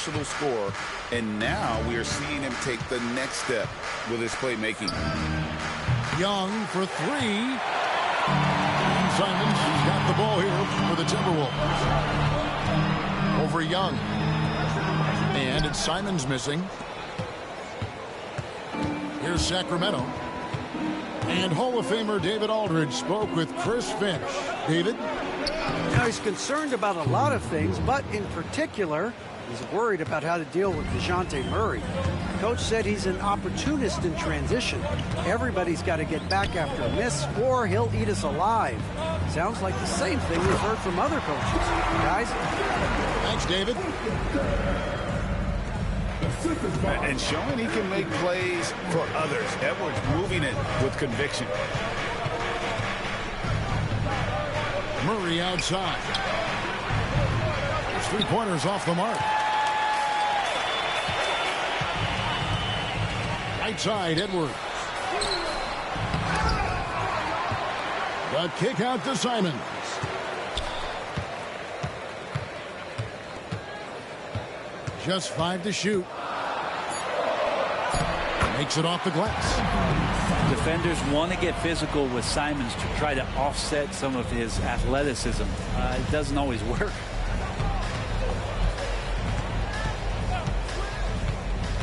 versatile scorer, and now we are seeing him take the next step with his playmaking. Young for three. And Simons has got the ball here for the Timberwolves. Over Young. And it's Simons missing. Here's Sacramento. And Hall of Famer David Aldridge spoke with Chris Finch. David? Now, he's concerned about a lot of things, but in particular, he's worried about how to deal with DeJounte Murray. Coach said he's an opportunist in transition. Everybody's got to get back after a miss, or he'll eat us alive. Sounds like the same thing we've heard from other coaches. Guys? Thanks, David. And showing he can make plays for others. Edwards moving it with conviction. Murray outside. His three-pointers off the mark. Right side, Edwards. The kick out to Simons. Just 5 to shoot. Makes it off the glass. Defenders want to get physical with Simons to try to offset some of his athleticism. It doesn't always work.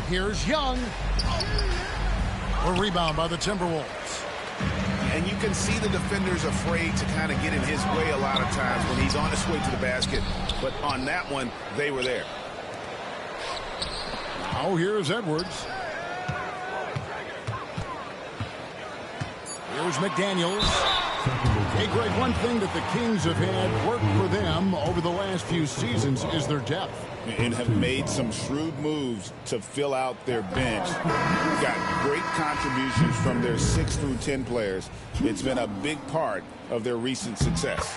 Here's Young. A rebound by the Timberwolves. And you can see the defenders afraid to kind of get in his way a lot of times when he's on his way to the basket. But on that one, they were there. Now here's Edwards. Here's McDaniels. Hey, Greg, one thing that the Kings have had work for them over the last few seasons is their depth. And have made some shrewd moves to fill out their bench. Got great contributions from their 6 through 10 players. It's been a big part of their recent success.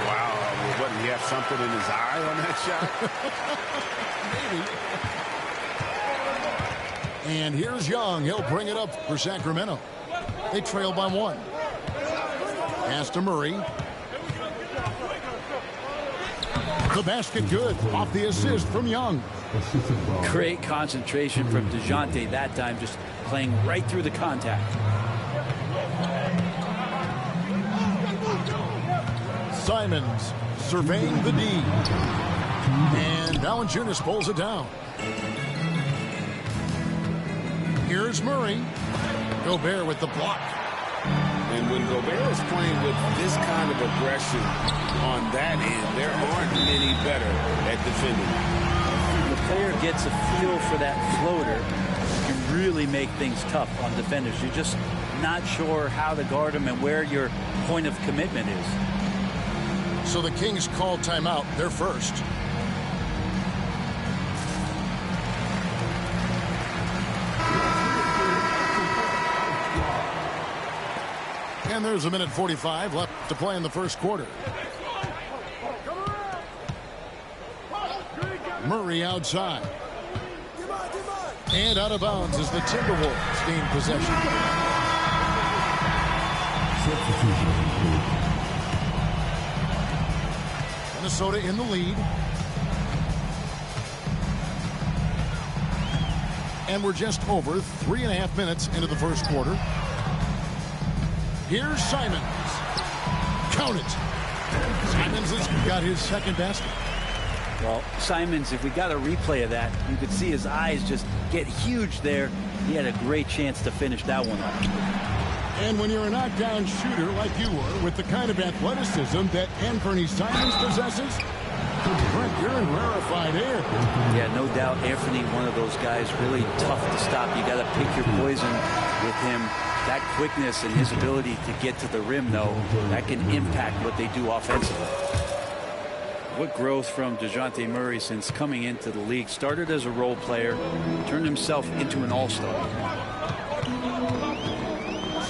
Wow, wouldn't he have something in his eye on that shot? Maybe. And here's Young. He'll bring it up for Sacramento. They trail by 1. Pass to Murray. The basket good. Off the assist from Young. Great concentration from DeJounte that time, just playing right through the contact. Simons surveying the D. And Valanciunas pulls it down. Here's Murray. Gobert with the block. And when Gobert is playing with this kind of aggression on that end, there aren't many better at defending. The player gets a feel for that floater. You can really make things tough on defenders. You're just not sure how to guard them and where your point of commitment is. So the Kings call timeout. They're first. And there's a minute 45 left to play in the first quarter. Murray outside. And out of bounds as the Timberwolves gain possession. Minnesota in the lead. And we're just over 3.5 minutes into the first quarter. Here's Simons. Count it. Simons has got his second basket. Well, Simons, if we got a replay of that, you could see his eyes just get huge there. He had a great chance to finish that one up. And when you're a knockdown shooter like you were, with the kind of athleticism that Anthony Simons possesses, Brent, you're in rarefied air. Yeah, no doubt. Anthony, one of those guys, really tough to stop. You got to pick your poison with him. That quickness and his ability to get to the rim, though, that can impact what they do offensively. What growth from DeJounte Murray since coming into the league. Started as a role player, turned himself into an all-star.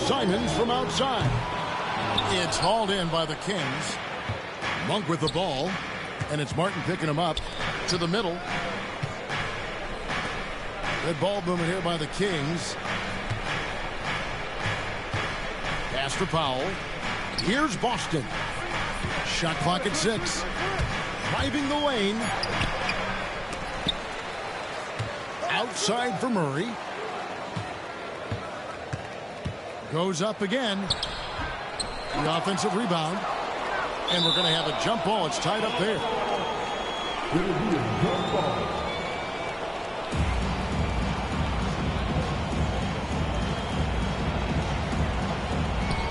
Simons from outside. It's hauled in by the Kings. Monk with the ball. And it's Martin picking him up to the middle. Good ball movement here by the Kings. Pass to Powell. Here's Boston. Shot clock at 6. Driving the lane. side for Murray. Goes up again. The offensive rebound. And we're going to have a jump ball. It's tied up there.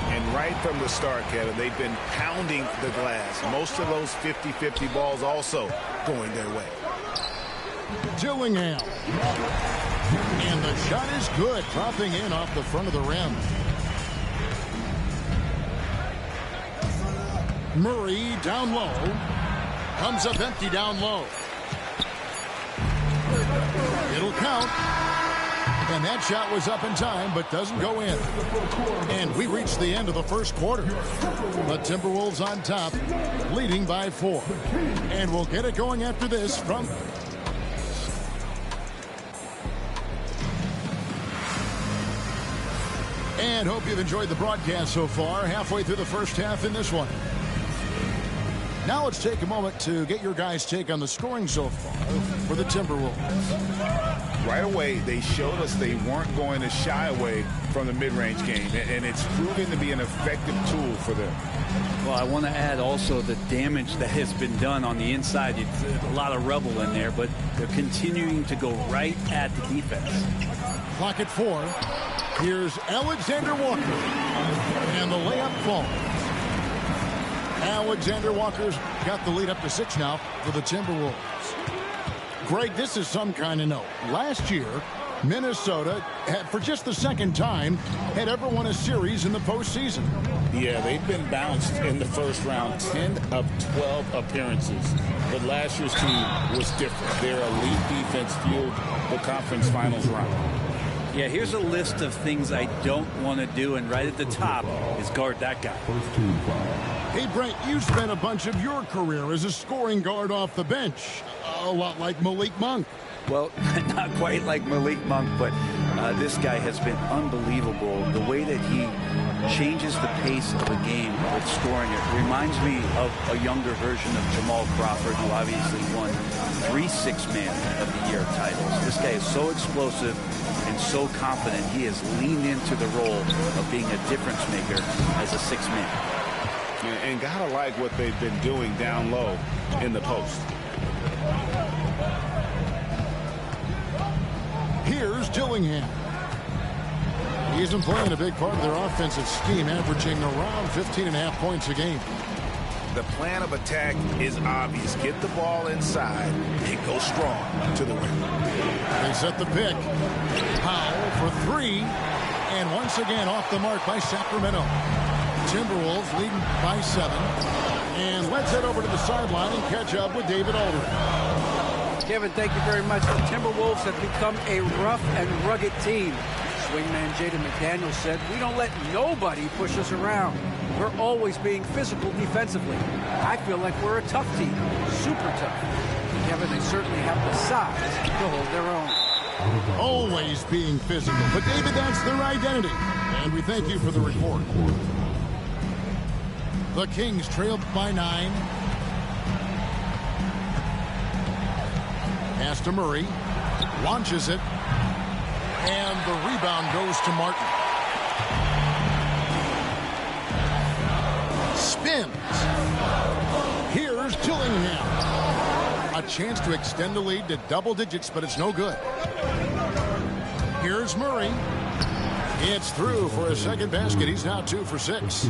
And right from the start, Kevin, they've been pounding the glass. Most of those 50-50 balls also going their way. Dillingham. And the shot is good, dropping in off the front of the rim. Murray down low. Comes up empty down low. It'll count. And that shot was up in time, but doesn't go in. And we reach the end of the first quarter. The Timberwolves on top, leading by 4. And we'll get it going after this from... And hope you've enjoyed the broadcast so far. Halfway through the first half in this one. Now let's take a moment to get your guys' take on the scoring so far for the Timberwolves. Right away, they showed us they weren't going to shy away from the mid-range game, and it's proven to be an effective tool for them. Well, I want to add also the damage that has been done on the inside. It's a lot of rubble in there, but they're continuing to go right at the defense. Clock at 4. Here's Alexander Walker. And the layup falls. Alexander Walker's got the lead up to 6 now for the Timberwolves. Greg, this is some kind of note. Last year, Minnesota, for just the second time, had ever won a series in the postseason. Yeah, they've been bounced in the first round, 10 of 12 appearances. But last year's team was different. Their elite defense fueled the conference finals round. Yeah, here's a list of things I don't want to do, and right at the top is guard that guy. Hey, Brent, you spent a bunch of your career as a scoring guard off the bench. A lot like Malik Monk. Well, not quite like Malik Monk, but this guy has been unbelievable. The way that he changes the pace of a game with scoring, it reminds me of a younger version of Jamal Crawford, who obviously won 3 Six-Man of the Year titles. This guy is so explosive and so confident. He has leaned into the role of being a difference maker as a 6-man. And gotta like what they've been doing down low in the post. Here's Dillingham. He isn't playing a big part of their offensive scheme, averaging around 15.5 points a game. The plan of attack is obvious. Get the ball inside and go strong to the rim. They set the pick. Powell for 3. And once again off the mark by Sacramento. Timberwolves leading by 7. And let's head over to the sideline and catch up with David Aldridge. Kevin, thank you very much. The Timberwolves have become a rough and rugged team. Swingman Jaden McDaniels said, "We don't let nobody push us around. We're always being physical defensively. I feel like we're a tough team, super tough." Kevin, they certainly have the size to hold their own. Always being physical. But, David, that's their identity. And we thank you for the report. The Kings trailed by 9. Pass to Murray. Launches it. And the rebound goes to Martin. Spins. Here's Dillingham. A chance to extend the lead to double digits, but it's no good. Here's Murray. It's through for a second basket. He's now 2 for 6.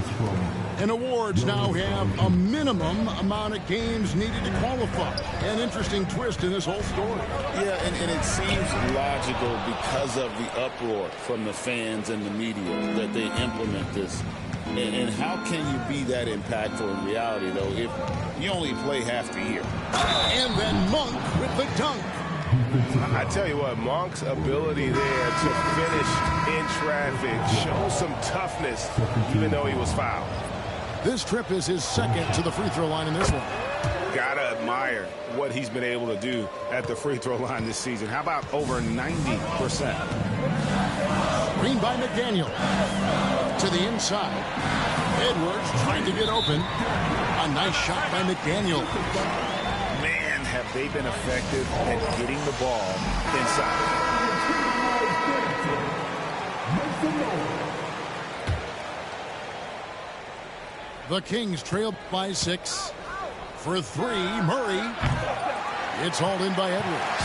And awards now have a minimum amount of games needed to qualify. An interesting twist in this whole story. Yeah, and it seems logical because of the uproar from the fans and the media that they implement this. And how can you be that impactful in reality, though, if you only play half the year? And then Monk with the dunk. I tell you what, Monk's ability there to finish in traffic shows some toughness, even though he was fouled. This trip is his second to the free throw line in this one. Gotta admire what he's been able to do at the free throw line this season. How about over 90%? Screen by McDaniel. To the inside. Edwards trying to get open. A nice shot by McDaniel. Man, have they been effective at getting the ball inside. The Kings trail by 6. For 3, Murray. It's hauled in by Edwards.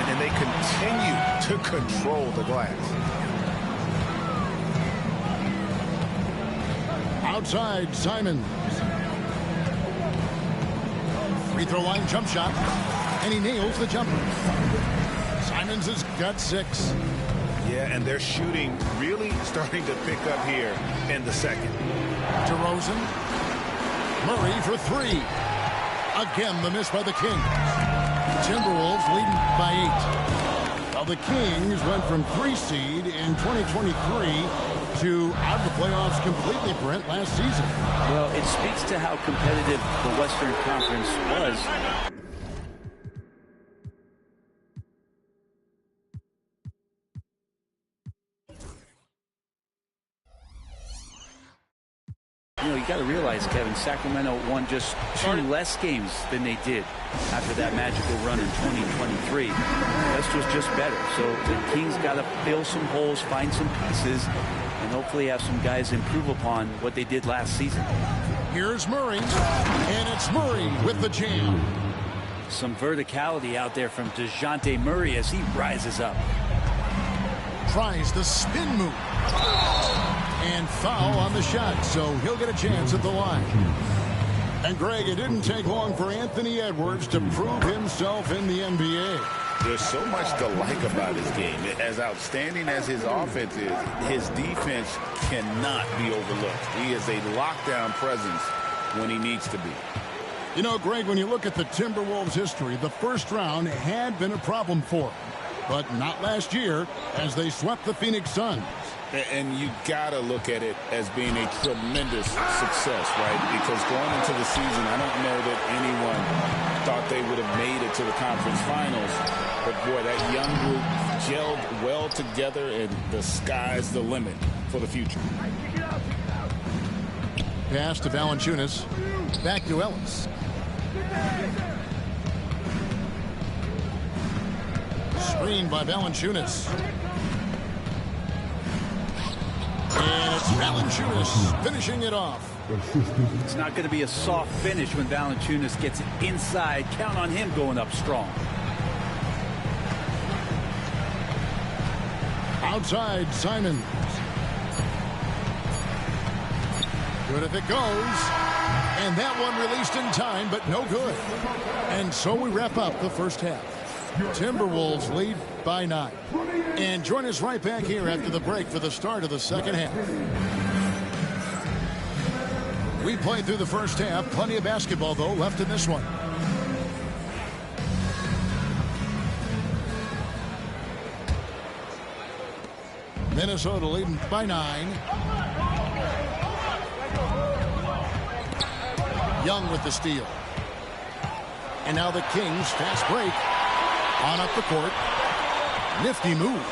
And they continue to control the glass. Outside, Simons. Free throw line jump shot. And he nails the jumper. Simons has got 6. Yeah, and they're shooting really starting to pick up here in the second. DeRozan. Murray for 3. Again, the miss by the Kings. Timberwolves leading by 8. Well, the Kings went from 3 seed in 2023 to out of the playoffs completely, Brent, last season. Well, it speaks to how competitive the Western Conference was. You know, you got to realize, Kevin, Sacramento won just 2 less games than they did after that magical run in 2023. West was just better. So the Kings got to fill some holes, find some pieces, and hopefully have some guys improve upon what they did last season. Here's Murray, and it's Murray with the jam. Some verticality out there from DeJounte Murray as he rises up. Tries the spin move. And foul on the shot, so he'll get a chance at the line. And, Greg, it didn't take long for Anthony Edwards to prove himself in the NBA. There's so much to like about his game. As outstanding as his offense is, his defense cannot be overlooked. He is a lockdown presence when he needs to be. You know, Greg, when you look at the Timberwolves' history, the first round had been a problem for them. But not last year, as they swept the Phoenix Suns. And you got to look at it as being a tremendous success, right? Because going into the season, I don't know that anyone thought they would have made it to the conference finals. But, boy, that young group gelled well together, and the sky's the limit for the future. Pass to Valanciunas. Back to Ellis. Screen by Valanciunas. And it's Valanciunas finishing it off. It's not going to be a soft finish when Valanciunas gets it inside. Count on him going up strong. Outside, Simons. Good if it goes. And that one released in time, but no good. And so we wrap up the first half. Timberwolves lead by 9. And join us right back here after the break for the start of the second half. We played through the first half. Plenty of basketball, though, left in this one. Minnesota leading by 9. Young with the steal. And now the Kings fast break. On up the court. Nifty move.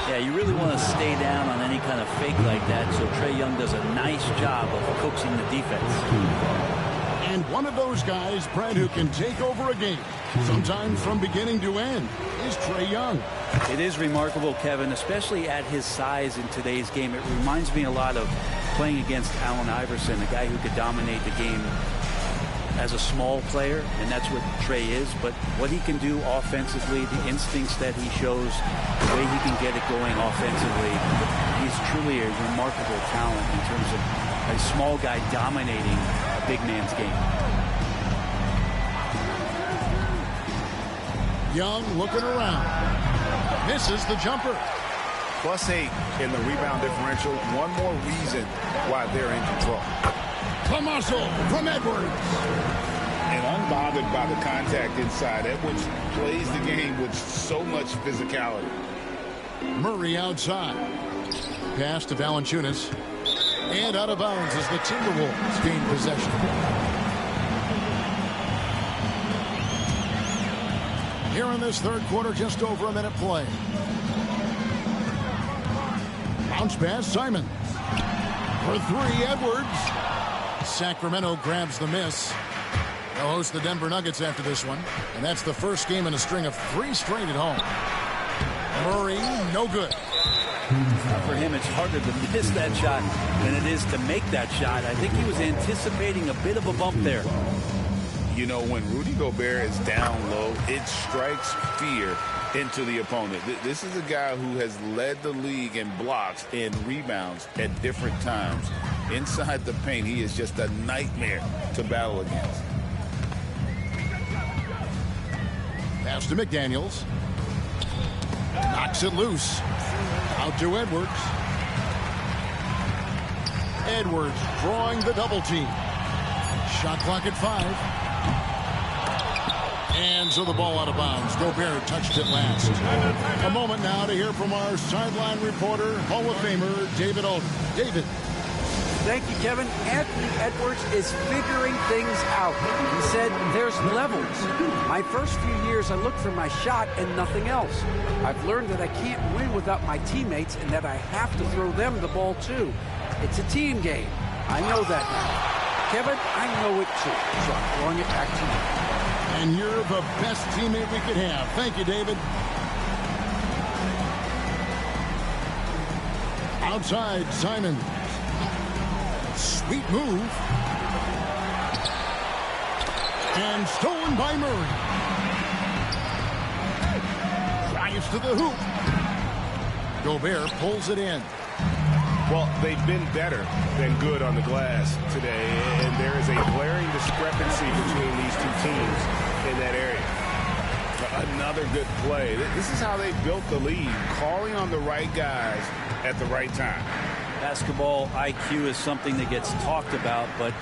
Yeah, you really want to stay down on any kind of fake like that, so Trae Young does a nice job of coaxing the defense. And one of those guys, Brad, who can take over a game, sometimes from beginning to end, is Trae Young. It is remarkable, Kevin, especially at his size in today's game. It reminds me a lot of playing against Allen Iverson, a guy who could dominate the game as a small player, and that's what Trae is. But what he can do offensively, the instincts that he shows, the way he can get it going offensively, he's truly a remarkable talent in terms of a small guy dominating a big man's game. Young looking around. Misses the jumper. +8 in the rebound differential. One more reason why they're in control. Tomaso from Edwards. And unbothered by the contact inside, Edwards plays the game with so much physicality. Murray outside. Pass to Valanciunas. And out of bounds as the Timberwolves gain possession. Here in this third quarter, just over a minute play. Bounce pass, Simons. For 3, Edwards. Sacramento grabs the miss. They'll host the Denver Nuggets after this one. And that's the first game in a string of 3 straight at home. Murray, no good. For him, it's harder to miss that shot than it is to make that shot. I think he was anticipating a bit of a bump there. You know, when Rudy Gobert is down low, it strikes fear into the opponent. This is a guy who has led the league in blocks and rebounds at different times. Inside the paint, he is just a nightmare to battle against. Pass to McDaniels. Knocks it loose. Out to Edwards. Edwards drawing the double team. Shot clock at 5. And so the ball out of bounds. Gobert touched it last. A moment now to hear from our sideline reporter, Hall of Famer David Alden. David. Thank you, Kevin. Anthony Edwards is figuring things out. He said there's levels. My first few years, I looked for my shot and nothing else. I've learned that I can't win without my teammates and that I have to throw them the ball, too. It's a team game. I know that now. Kevin, I know it, too. So I'm throwing it back to you. And you're the best teammate we could have. Thank you, David. Outside, Simon. Sweet move. And stolen by Murray. Drives to the hoop. Gobert pulls it in. Well, they've been better than good on the glass today, and there is a glaring discrepancy between these two teams in that area. Another good play. This is how they built the lead, calling on the right guys at the right time. Basketball IQ is something that gets talked about, but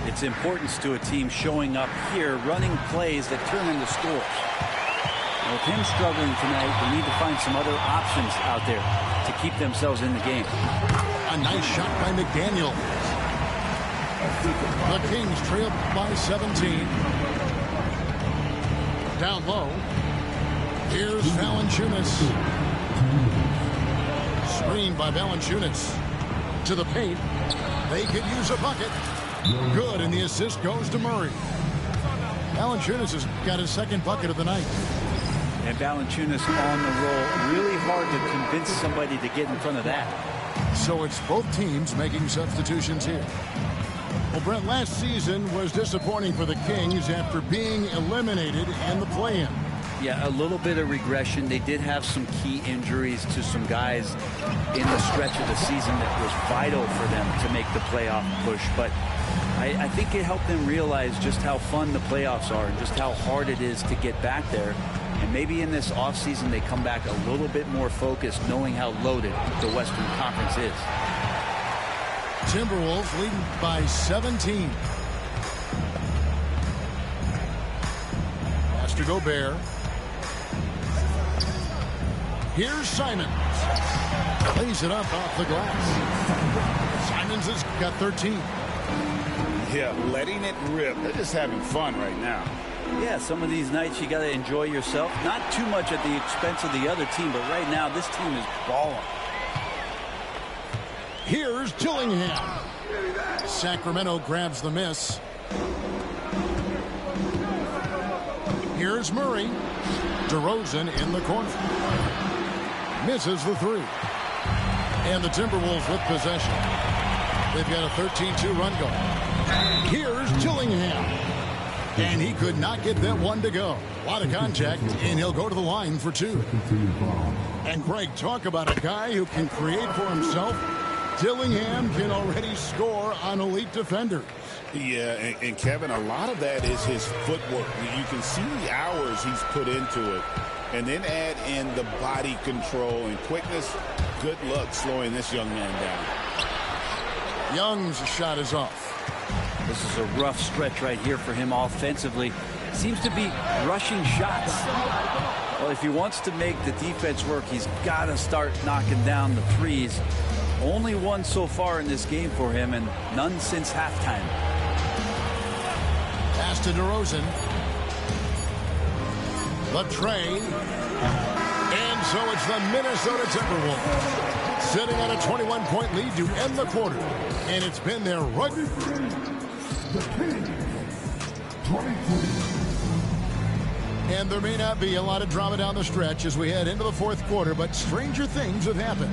its importance to a team showing up here, running plays that turn into scores. Now, with him struggling tonight, they need to find some other options out there to keep themselves in the game. A nice shot by McDaniel. The Kings trail by 17. Down low. Here's Valanciunas. Screen by Valanciunas. To the paint. They could use a bucket. Good, and the assist goes to Murray. Valanciunas has got his second bucket of the night. And Valanciunas on the roll. Really hard to convince somebody to get in front of that. So it's both teams making substitutions here. Well, Brent, last season was disappointing for the Kings after being eliminated in the play-in. Yeah, a little bit of regression. They did have some key injuries to some guys in the stretch of the season that was vital for them to make the playoff push. But I think it helped them realize just how fun the playoffs are and just how hard it is to get back there. And maybe in this offseason they come back a little bit more focused, knowing how loaded the Western Conference is. Timberwolves leading by 17. Pass to Gobert. Here's Simons. Lays it up off the glass. Simons has got 13. Yeah, letting it rip. They're just having fun right now. Yeah, some of these nights you got to enjoy yourself. Not too much at the expense of the other team, but right now this team is balling. Here's Dillingham. Sacramento grabs the miss. Here's Murray. DeRozan in the corner. Misses the three. And the Timberwolves with possession. They've got a 13-2 run going. Here's Dillingham. And he could not get that one to go. A lot of contact, and he'll go to the line for two. And Greg, talk about a guy who can create for himself. Dillingham can already score on elite defenders. Yeah, and Kevin, a lot of that is his footwork. You can see the hours he's put into it. And then add in the body control and quickness. Good luck slowing this young man down. Young's shot is off. This is a rough stretch right here for him offensively. Seems to be rushing shots. Well, if he wants to make the defense work, he's got to start knocking down the threes. Only one so far in this game for him, and none since halftime. Pass to DeRozan. The trade. And so it's the Minnesota Timberwolves sitting on a 21-point lead to end the quarter. And it's been their And there may not be a lot of drama down the stretch as we head into the fourth quarter, but stranger things have happened.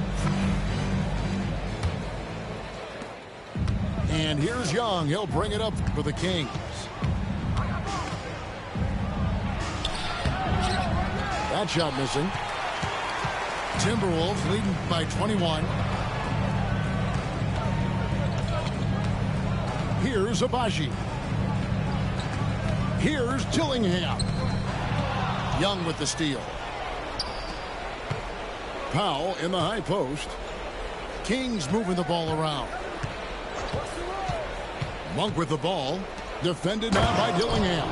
And here's Young. He'll bring it up for the Kings. That shot missing. Timberwolves leading by 21. Here's Abaji. Here's Dillingham. Young with the steal. Powell in the high post. Kings moving the ball around. Monk with the ball. Defended now by Dillingham.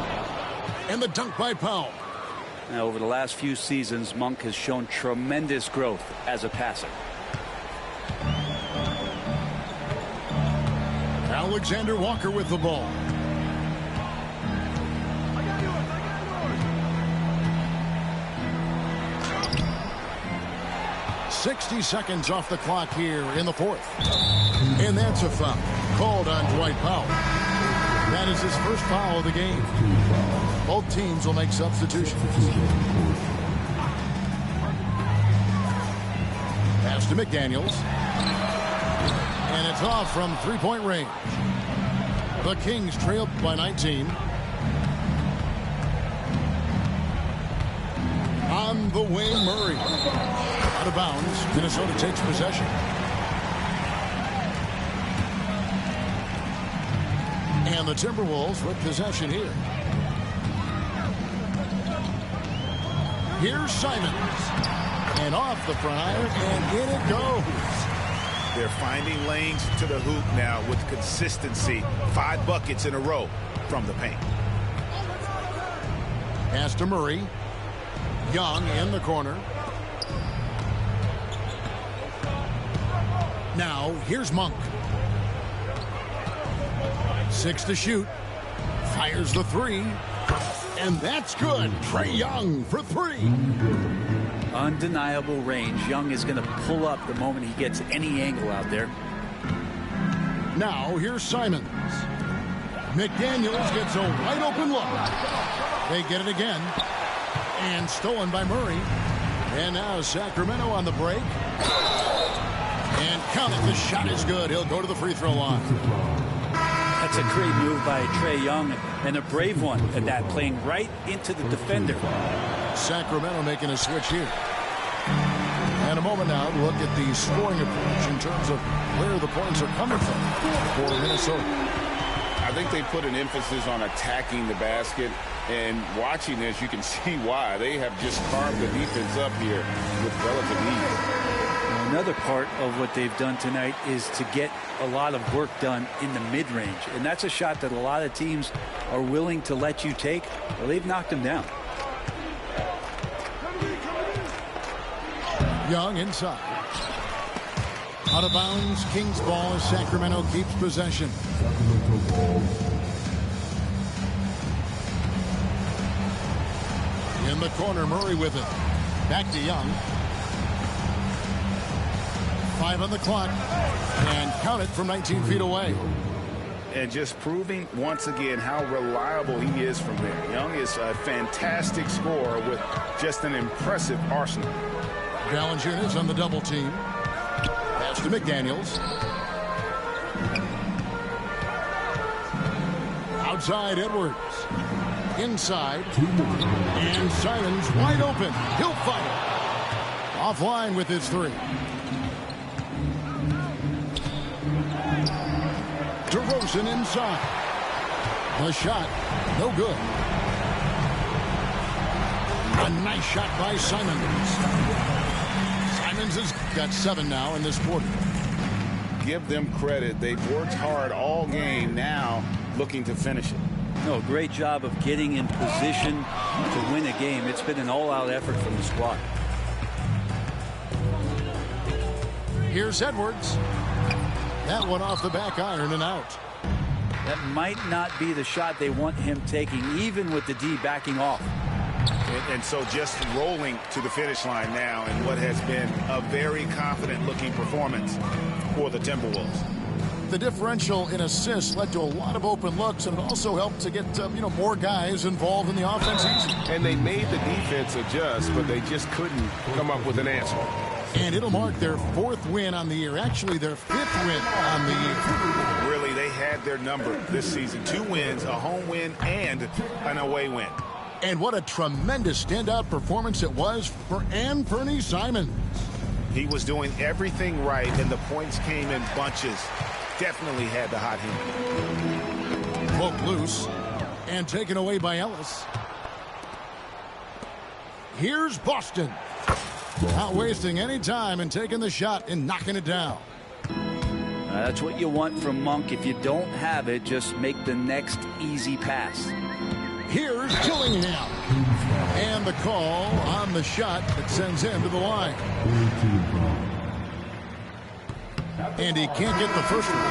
And the dunk by Powell. Now, over the last few seasons, Monk has shown tremendous growth as a passer. Alexander Walker with the ball. "60 seconds off the clock here in the fourth. And that's a foul called on Dwight Powell. That is his first foul of the game. Both teams will make substitutions. Pass to McDaniels. And it's off from three-point range. The Kings trail by 19. On the way, Murray. Out of bounds. Minnesota takes possession. And the Timberwolves with possession here. Here's Simons. And off the front iron, and in it goes. They're finding lanes to the hoop now with consistency. 5 buckets in a row from the paint. Pass to Murray. Young in the corner. Now, here's Monk. 6 to shoot. Fires the three. And that's good. Trae Young for 3. Undeniable range. Young is going to pull up the moment he gets any angle out there. Now, here's Simons. McDaniels gets a wide open look. They get it again. And stolen by Murray. And now Sacramento on the break. And count it. The shot is good. He'll go to the free throw line. That's a great move by Trae Young, and a brave one at that, playing right into the defender. Sacramento making a switch here. And a moment now to look at the scoring approach in terms of where the points are coming from for Minnesota. I think they put an emphasis on attacking the basket, and watching this, you can see why. They have just carved the defense up here with relative ease. Another part of what they've done tonight is to get a lot of work done in the mid-range, and that's a shot that a lot of teams are willing to let you take. Well, they've knocked them down. Young inside. Out of bounds. Kings ball as Sacramento keeps possession. In the corner, Murray with it. Back to Young. 5 on the clock. And count it from 19 feet away. And just proving once again how reliable he is from there. Young is a fantastic scorer with just an impressive arsenal. Valanciunas on the double team. Pass to McDaniels. Outside Edwards. Inside. And Simons wide open. He'll fire. Offline with his 3. DeRozan inside. The shot, no good. A nice shot by Simons. Simons has got 7 now in this quarter. Give them credit. They've worked hard all game, now looking to finish it. No, great job of getting in position to win a game. It's been an all-out effort from the squad. Here's Edwards. That one off the back iron and out. That might not be the shot they want him taking, even with the D backing off. And so just rolling to the finish line now in what has been a very confident-looking performance for the Timberwolves. The differential in assists led to a lot of open looks, and it also helped to get more guys involved in the offense easy. And they made the defense adjust, but they just couldn't come up with an answer. And it'll mark their 4th win on the year. Actually, their 5th win on the year. Really, they had their number this season. 2 wins, a home win, and an away win. And what a tremendous standout performance it was for Anthony Simons. He was doing everything right, and the points came in bunches. Definitely had the hot hand. Poked loose and taken away by Ellis. Here's Boston. Not wasting any time and taking the shot and knocking it down. That's what you want from Monk. If you don't have it, just make the next easy pass. Here's Dillingham. And the call on the shot that sends him to the line. And he can't get the first one.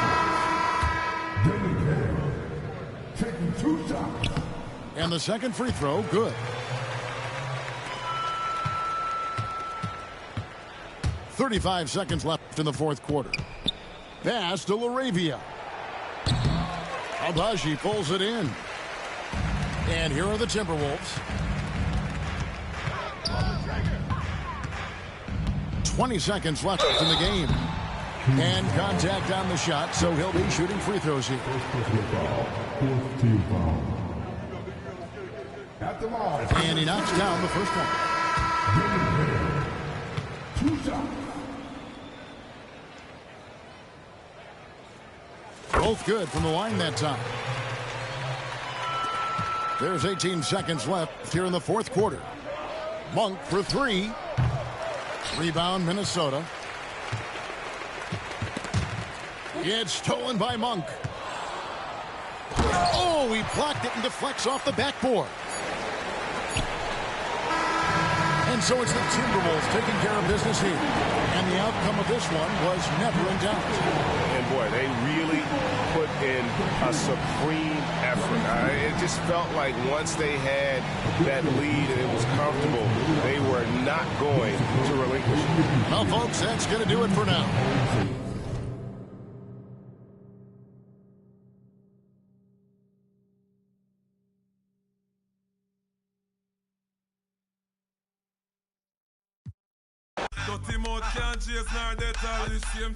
And the second free throw, good. 35 seconds left in the 4th quarter. Pass to LaRavia. Abaji pulls it in. And here are the Timberwolves. 20 seconds left in the game. And contact on the shot, so he'll be shooting free throws here. And he knocks down the first one. Both good from the line that time. There's 18 seconds left here in the 4th quarter. Monk for 3. Rebound, Minnesota. It's stolen by Monk. Oh, he blocked it and deflects off the backboard. And so it's the Timberwolves taking care of business here. And the outcome of this one was never in doubt. And boy, they really put in a supreme effort. It just felt like once they had that lead and it was comfortable, they were not going to relinquish it. Well, folks, that's going to do it for now. Dirty mouth can't chase nor death all the same.